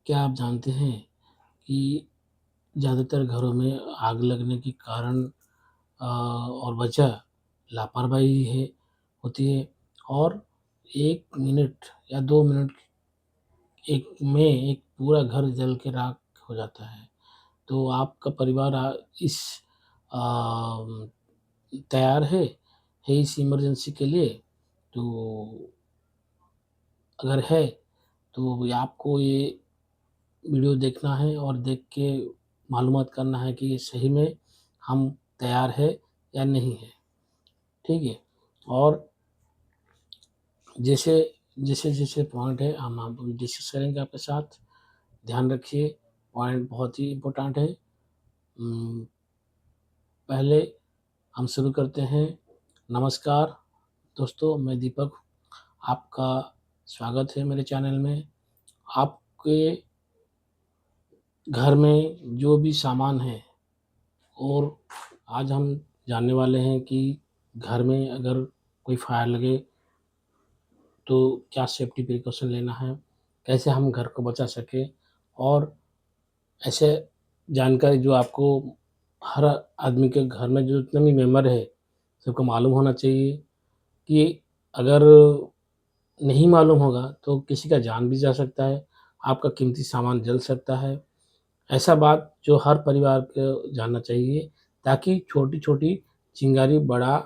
क्या आप जानते हैं कि ज़्यादातर घरों में आग लगने के कारण और वजह लापरवाही है होती है और 1 मिनट या 2 मिनट एक पूरा घर जल के राख हो जाता है। तो आपका परिवार इस अ, तैयार है इस इमरजेंसी के लिए? तो अगर है तो आपको ये वीडियो देखना है और देख के मालूमात करना है कि ये सही में हम तैयार है या नहीं है, ठीक है? और जैसे जैसे पॉइंट है हम आप डिस्कस करेंगे आपके साथ, ध्यान रखिए पॉइंट बहुत ही इम्पोर्टेंट है। पहले हम शुरू करते हैं। नमस्कार दोस्तों, मैं दीपक, आपका स्वागत है मेरे चैनल में। आपके घर में जो भी सामान है और आज हम जानने वाले हैं कि घर में अगर कोई फायर लगे तो क्या सेफ्टी प्रिकॉशन लेना है, कैसे हम घर को बचा सकें और ऐसे जानकारी जो आपको हर आदमी के घर में जो जितने भी मेंबर है, सबको मालूम होना चाहिए कि अगर नहीं मालूम होगा तो किसी का जान भी जा सकता है, आपका कीमती सामान जल सकता है। ऐसा बात जो हर परिवार को जानना चाहिए ताकि छोटी-छोटी चिंगारी बड़ा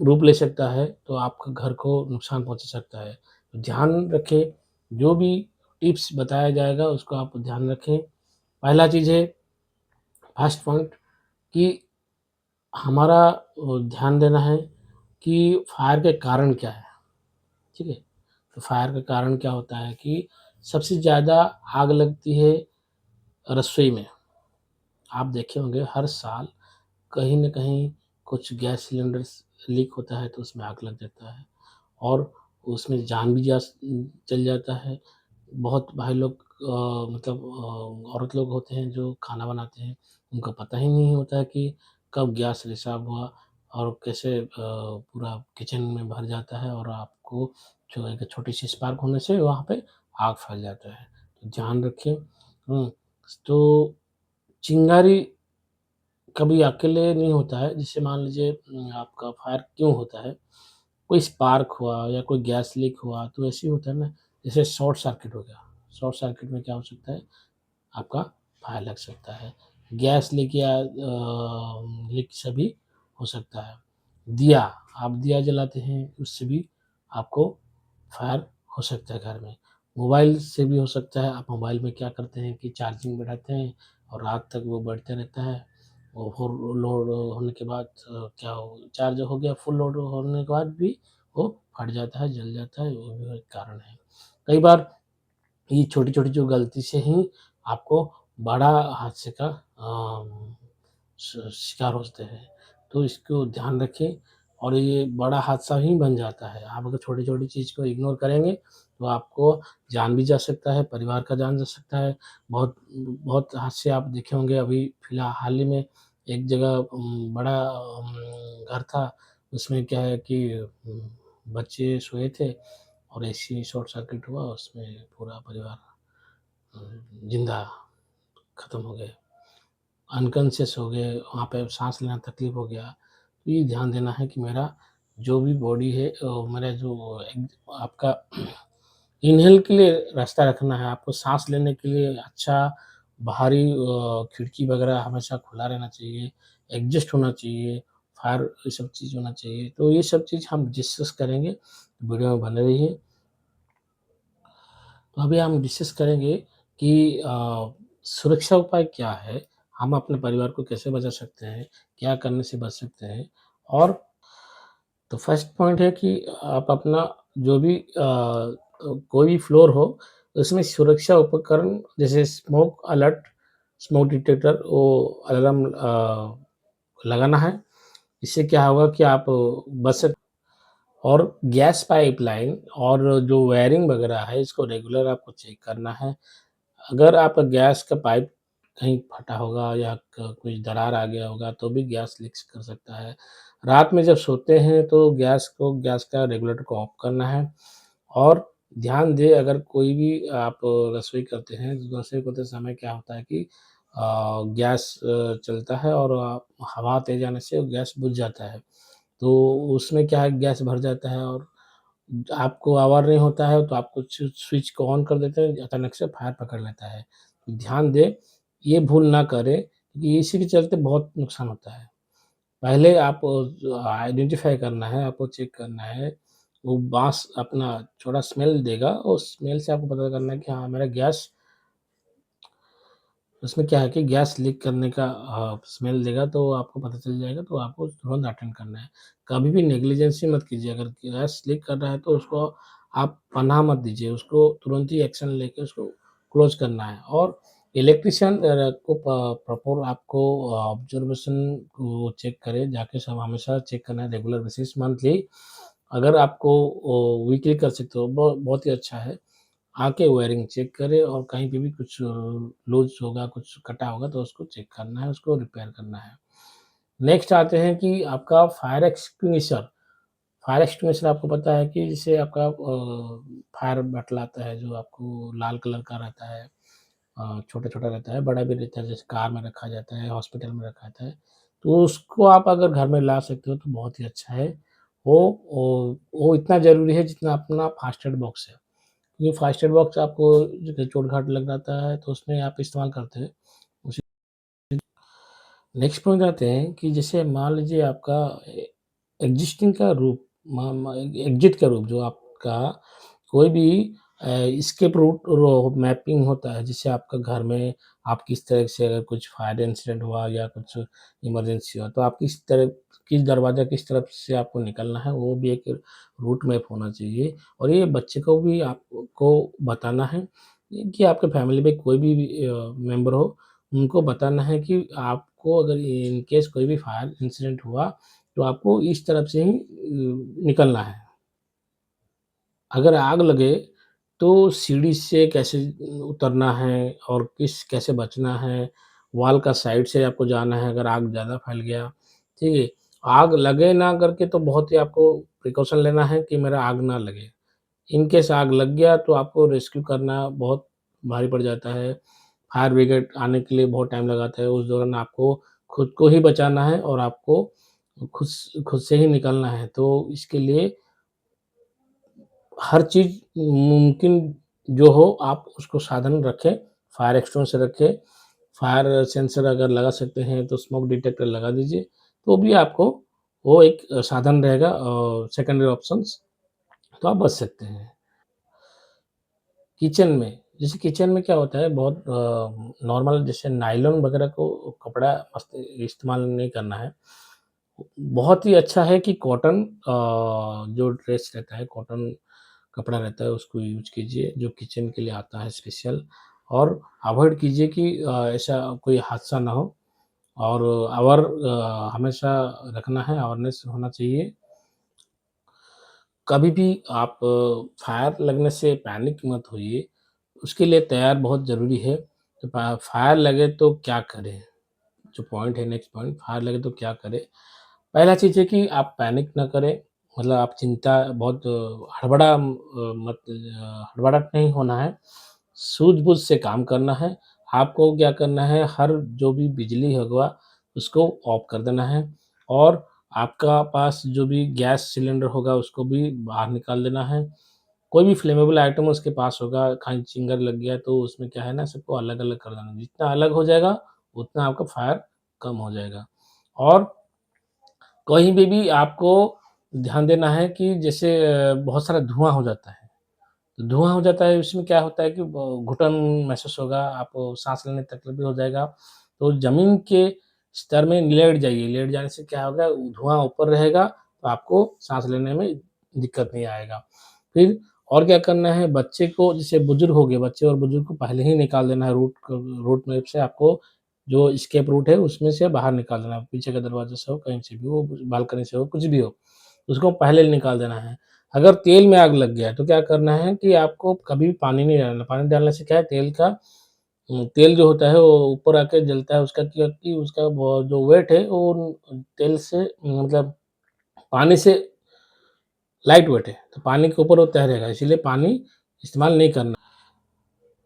रूप ले सकता है, तो आपके घर को नुकसान पहुँचा सकता है। तो ध्यान रखें, जो भी टिप्स बताया जाएगा उसको आप ध्यान रखें। पहला चीज़ है, फर्स्ट पॉइंट कि हमारा ध्यान देना है कि फायर के कारण क्या है, ठीक है? तो फायर का कारण क्या होता है कि सबसे ज़्यादा आग लगती है रसोई में। आप देखे होंगे हर साल कहीं न कहीं कुछ गैस सिलेंडर्स लीक होता है तो उसमें आग लग जाता है और उसमें जान भी चल जाता है। बहुत भाई लोग मतलब औरत लोग होते हैं जो खाना बनाते हैं, उनको पता ही नहीं होता है कि कब गैस रिसाव हुआ और कैसे पूरा किचन में भर जाता है और आपको जो एक छोटी-सी स्पार्क होने से वहाँ पे आग फैल जाता है। तो ध्यान रखें। तो चिंगारी कभी अकेले नहीं होता है, जैसे मान लीजिए आपका फायर क्यों होता है? कोई स्पार्क हुआ या कोई गैस लीक हुआ तो ऐसे ही होता है ना, जैसे शॉर्ट सर्किट हो गया। शॉर्ट सर्किट में क्या हो सकता है, आपका फायर लग सकता है। गैस लीक या लीक से भी हो सकता है। दिया, आप दिया जलाते हैं उससे भी आपको फायर हो सकता है घर में। मोबाइल से भी हो सकता है, आप मोबाइल में क्या करते हैं कि चार्जिंग बैठाते हैं और रात तक वो बढ़ते रहता है। और फुल लोड होने के बाद क्या हो चार्ज हो गया, फुल लोड होने के बाद भी वो फट जाता है, जल जाता है, वो भी एक कारण है। कई बार ये छोटी-छोटी जो गलती से ही आपको बड़ा हादसे का शिकार होते हैं। तो इसको ध्यान रखें और ये बड़ा हादसा ही बन जाता है। आप अगर छोटी-छोटी चीज़ को इग्नोर करेंगे तो आपको जान भी जा सकता है, परिवार का जान जा सकता है। बहुत बहुत हादसे आप देखे होंगे अभी हाल ही में एक जगह बड़ा घर था, उसमें क्या है कि बच्चे सोए थे और ऐसे ही शॉर्ट सर्किट हुआ, उसमें पूरा परिवार ज़िंदा ख़त्म हो गए। अनकॉन्शियस हो गए, वहाँ पे साँस लेना तकलीफ़ हो गया। तो ये ध्यान देना है कि मेरा जो भी बॉडी है मेरा जो एक आपका इन्हेल के लिए रास्ता रखना है, आपको साँस लेने के लिए अच्छा बाहरी खिड़की वगैरह हमेशा खुला रहना चाहिए, एग्ज़ॉस्ट होना चाहिए, फायर ये सब चीज़ होना चाहिए। तो ये सब चीज़ हम डिस्कस करेंगे, वीडियो में बने रहिए। तो अभी हम डिस्कस करेंगे कि सुरक्षा उपाय क्या है? हम अपने परिवार को कैसे बचा सकते हैं? क्या करने से बच सकते हैं? और तो फर्स्ट पॉइंट है कि आप अपना जो भी कोई भी फ्लोर हो, उसमें सुरक्षा उपकरण जैसे स्मोक अलर्ट, स्मोक डिटेक्टर वो अलार्म लगाना है। इससे क्या होगा कि आप बच सक और गैस पाइपलाइन और जो वायरिंग वगैरह है, इसको रेगुलर आपको चेक करना है। अगर आपका गैस का पाइप कहीं फटा होगा या क कोई दरार आ गया होगा, तो भी गैस लीक कर सकता है। रात में जब सोते हैं, तो गैस का रेगुलेटर को ऑफ करना है और ध्यान दें अगर कोई भी आप रसोई करते हैं, तो रसोई करते समय क्या होता है कि गैस चलता है और हवा तेज़ आने से वो गैस बुझ जाता है। तो उसमें क्या है गैस भर जाता है और आपको आवर नहीं होता है तो आप कुछ स्विच को ऑन कर देते हैं, अचानक से फायर पकड़ लेता है। तो ध्यान दें, ये भूल ना करें क्योंकि इसी के चलते बहुत नुकसान होता है। पहले आप आइडेंटिफ़ाई करना है, आपको चेक करना है, वो बाँस अपना थोड़ा स्मेल देगा, उस स्मेल से आपको पता करना है कि हाँ, मेरा गैस उसमें क्या है कि गैस लीक करने का स्मेल देगा तो आपको पता चल जाएगा, तो आपको तुरंत अटेंड करना है। कभी भी नेग्लिजेंसी मत कीजिए, अगर गैस लीक कर रहा है तो उसको आप पनाह मत दीजिए, उसको तुरंत ही एक्शन लेके उसको क्लोज़ करना है और इलेक्ट्रीशियन को प्रॉपर आपको ऑब्ज़र्वेशन को चेक करें, जाके सब हमेशा चेक करना है रेगुलर बेसिस मंथली। अगर आपको वीकली कर सकते हो, बहुत ही अच्छा है। आके वायरिंग चेक करें और कहीं पे भी कुछ लूज़ होगा, कुछ कटा होगा तो उसको चेक करना है, उसको रिपेयर करना है। नेक्स्ट आते हैं कि आपका फायर एक्सटिंग्विशर आपको पता है कि जैसे आपका फायर बॉटल आता है जो आपको लाल कलर का रहता है, छोटा-छोटा रहता है, बड़ा भी रहता है, जैसे कार में रखा जाता है, हॉस्पिटल में रखा जाता है। तो उसको आप अगर घर में ला सकते हो तो बहुत ही अच्छा है। वो वो इतना ज़रूरी है जितना अपना फास्ट एड बॉक्स है। ये फास्ट एड बॉक्स आपको जब चोट-घाट लग जाता है तो उसमें आप इस्तेमाल करते हैं। उसी नेक्स्ट पॉइंट आते हैं कि जैसे मान लीजिए आपका एग्ज़िस्टिंग का रूप मा मा एग्ज़िट का रूप जो आपका कोई भी एस्केप रूट मैपिंग होता है, जिससे आपका घर में आप किस तरह से अगर कुछ फायर इंसिडेंट हुआ या कुछ इमरजेंसी हुआ, तो आप किस दरवाज़ा किस तरफ से आपको निकलना है, वो भी एक रूट मैप होना चाहिए और ये बच्चे को भी आपको बताना है कि आपके फैमिली में कोई भी मेंबर हो, उनको बताना है कि आपको अगर इन केस कोई भी फायर इंसिडेंट हुआ, तो आपको इस तरफ से ही निकलना है। अगर आग लगे, तो सीढ़ी से कैसे उतरना है और कैसे बचना है, वॉल का साइड से आपको जाना है अगर आग ज़्यादा फैल गया, ठीक है? आग लगे ना करके तो बहुत ही आपको प्रिकॉशन लेना है कि मेरा आग ना लगे। इन केस आग लग गया तो आपको रेस्क्यू करना बहुत भारी पड़ जाता है। फायर ब्रिगेड आने के लिए बहुत टाइम लगाता है, उस दौरान आपको खुद को ही बचाना है और आपको खुद से ही निकलना है। तो इसके लिए हर चीज़ मुमकिन जो हो आप उसको साधन रखें, फायर एक्सटिंग्विशर रखें, फायर सेंसर अगर लगा सकते हैं तो स्मोक डिटेक्टर लगा दीजिए, तो भी आपको वो एक साधन रहेगा सेकेंडरी ऑप्शंस तो आप बच सकते हैं। किचन में, जैसे किचन में क्या होता है बहुत नॉर्मल जैसे नायलॉन वगैरह को कपड़ा मस्त इस्तेमाल नहीं करना है। बहुत ही अच्छा है कि कॉटन जो ड्रेस रहता है, कॉटन कपड़ा रहता है उसको यूज़ कीजिए, जो किचन के लिए आता है स्पेशल और अवॉइड कीजिए कि ऐसा कोई हादसा ना हो और हमेशा रखना है, अवेयरनेस होना चाहिए। कभी भी आप फायर लगने से पैनिक मत होइए, उसके लिए तैयार बहुत ज़रूरी है। तो फायर लगे तो क्या करें? जो पॉइंट है नेक्स्ट पॉइंट फायर लगे तो क्या करें? पहला चीज़ है कि आप पैनिक ना करें, मतलब आप चिंता बहुत हड़बड़ाहट नहीं होना है, सूझबूझ से काम करना है। आपको क्या करना है, हर जो भी बिजली होगा, उसको ऑफ कर देना है और आपका पास जो भी गैस सिलेंडर होगा, उसको भी बाहर निकाल देना है। कोई भी फ्लेमेबल आइटम उसके पास होगा, कहीं चिंगारी लग गया तो उसमें क्या है ना, सबको अलग-अलग कर देना। जितना अलग हो जाएगा, उतना आपका फायर कम हो जाएगा और कहीं पे भी आपको ध्यान देना है कि जैसे बहुत सारा धुआँ हो जाता है। तो धुआँ हो जाता है, उसमें क्या होता है कि घुटन महसूस होगा, आपको साँस लेने में तकलीफ भी हो जाएगा। तो ज़मीन के स्तर में लेट जाइए, लेट जाने से क्या होगा, धुआँ ऊपर रहेगा, तो आपको साँस लेने में दिक्कत नहीं आएगा। फिर और क्या करना है, बच्चे को जैसे बुजुर्ग हो गए, बच्चे और बुजुर्ग को पहले ही निकाल देना है रूट मैप से आपको जो एस्केप रूट है, उसमें से बाहर निकाल देना है। पीछे का दरवाज़े से हो, कहीं से भी हो, बालकनी से हो, कुछ भी हो, उसको पहले निकाल देना है। अगर तेल में आग लग गया है, तो क्या करना है कि आपको कभी भी पानी नहीं डालना। पानी डालने से क्या है तेल जो होता है वो ऊपर आके जलता है, उसका क्या कि उसका वो जो वेट है वो तेल से मतलब पानी से लाइट वेट है, तो पानी के ऊपर वो तैरेगा, इसीलिए पानी इस्तेमाल नहीं करना।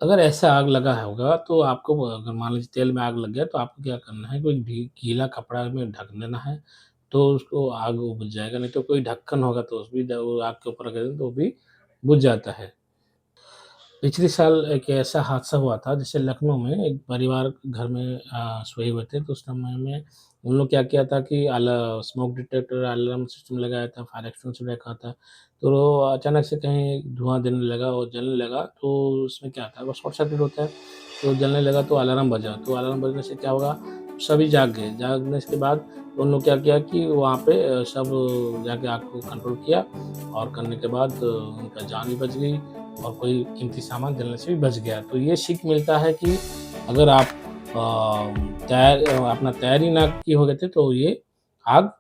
अगर ऐसा आग लगा होगा तो आपको अगर मान लीजिए तेल में आग लग गया तो आपको क्या करना है, कोई गीला कपड़ा में ढक देना है, तो उसको आग वो बुझ जाएगा। नहीं तो कोई ढक्कन होगा तो उस भी वो आग के ऊपर रख दें तो वो भी बुझ जाता है। पिछले साल एक ऐसा हादसा हुआ था, जैसे लखनऊ में एक परिवार घर में सोए हुए थे, तो उस समय में उन लोग क्या किया था कि स्मोक डिटेक्टर अलार्म सिस्टम लगाया था, फायर एक्सटिंग्विशर रखा था। तो वो अचानक से कहीं धुआँ देने लगा और जलने लगा, तो उसमें क्या था, वो शॉर्ट सर्किट होता है, तो जलने लगा तो अलार्म बजा। तो अलार्म बजने से क्या होगा, सभी जाग गए। जागने के बाद उन लोग क्या किया कि वहाँ पे सब जाके आग को कंट्रोल किया, और करने के बाद उनका जान भी बच गई और कोई कीमती सामान जलने से भी बच गया। तो ये सीख मिलता है कि अगर आप अपना तैयारी ना किए होते थे तो ये आग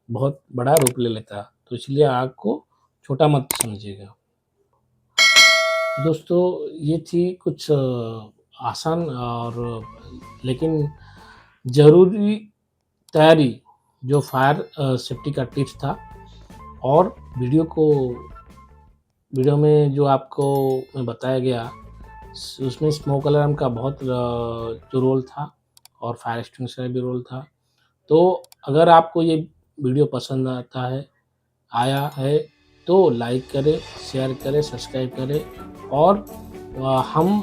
बहुत बड़ा रूप ले लेता। तो इसलिए आग को छोटा मत समझिएगा। दोस्तों, ये थी कुछ आसान और लेकिन ज़रूरी तैयारी, जो फायर सेफ्टी का टिप्स था। और वीडियो में जो आपको बताया गया, उसमें स्मोक अलार्म का बहुत जो रोल था और फायर एक्सटिंग्विशर का भी रोल था। तो अगर आपको ये वीडियो पसंद आया है तो लाइक करें, शेयर करें, सब्सक्राइब करें, और हम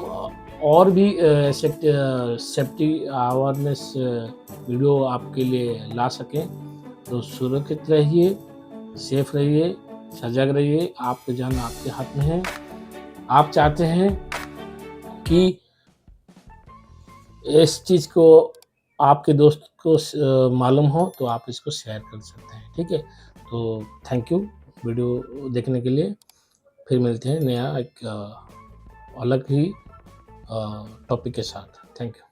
और भी सेफ्टी अवेयरनेस वीडियो आपके लिए ला सकें। तो सुरक्षित रहिए, सेफ रहिए, सजग रहिए, आपकी जान आपके हाथ में है। आप चाहते हैं कि इस चीज़ को आपके दोस्त को मालूम हो तो आप इसको शेयर कर सकते हैं, ठीक है? तो थैंक यू वीडियो देखने के लिए। फिर मिलते हैं नया एक अलग ही टॉपिक के साथ। Thank you.